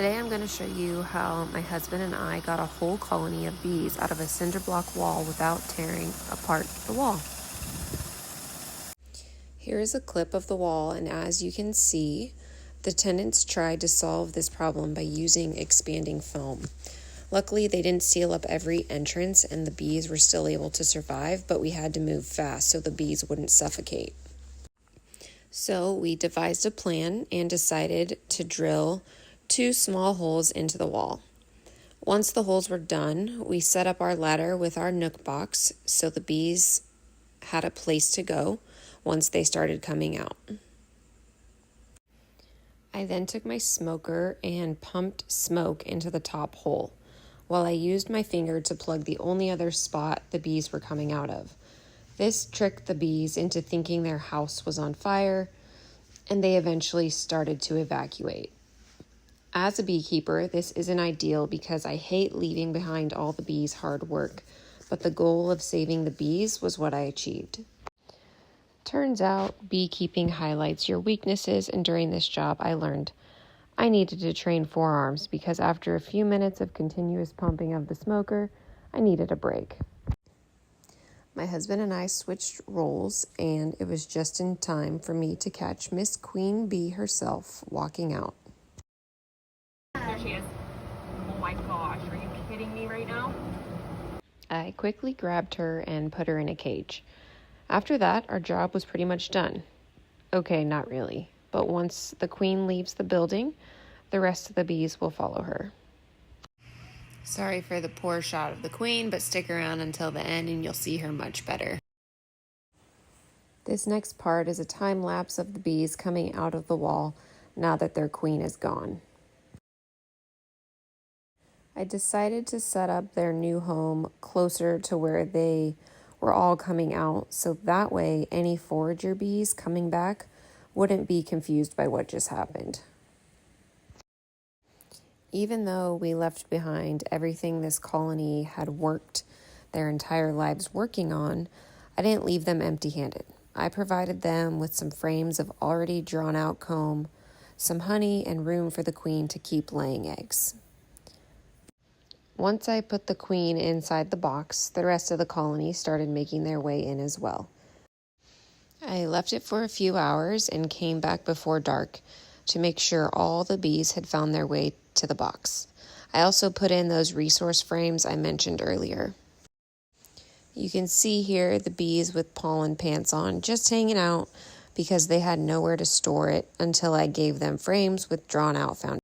Today I'm going to show you how my husband and I got a whole colony of bees out of a cinder block wall without tearing apart the wall. Here is a clip of the wall, and as you can see, the tenants tried to solve this problem by using expanding foam. Luckily, they didn't seal up every entrance and the bees were still able to survive, but we had to move fast so the bees wouldn't suffocate. So we devised a plan and decided to drill 2 small holes into the wall. Once the holes were done, we set up our ladder with our nook box so the bees had a place to go once they started coming out. I then took my smoker and pumped smoke into the top hole, while I used my finger to plug the only other spot the bees were coming out of. This tricked the bees into thinking their house was on fire, and they eventually started to evacuate. As a beekeeper, this isn't ideal because I hate leaving behind all the bees' hard work, but the goal of saving the bees was what I achieved. Turns out, beekeeping highlights your weaknesses, and during this job I learned I needed to train forearms because after a few minutes of continuous pumping of the smoker, I needed a break. My husband and I switched roles, and it was just in time for me to catch Miss Queen Bee herself walking out. There she is. Oh my gosh, are you kidding me right now? I quickly grabbed her and put her in a cage. After that, our job was pretty much done. Okay, not really, but once the queen leaves the building, the rest of the bees will follow her. Sorry for the poor shot of the queen, but stick around until the end and you'll see her much better. This next part is a time lapse of the bees coming out of the wall now that their queen is gone. I decided to set up their new home closer to where they were all coming out, so that way any forager bees coming back wouldn't be confused by what just happened. Even though we left behind everything this colony had worked their entire lives working on, I didn't leave them empty-handed. I provided them with some frames of already drawn-out comb, some honey, and room for the queen to keep laying eggs. Once I put the queen inside the box, the rest of the colony started making their way in as well. I left it for a few hours and came back before dark to make sure all the bees had found their way to the box. I also put in those resource frames I mentioned earlier. You can see here the bees with pollen pants on, just hanging out because they had nowhere to store it until I gave them frames with drawn out foundations.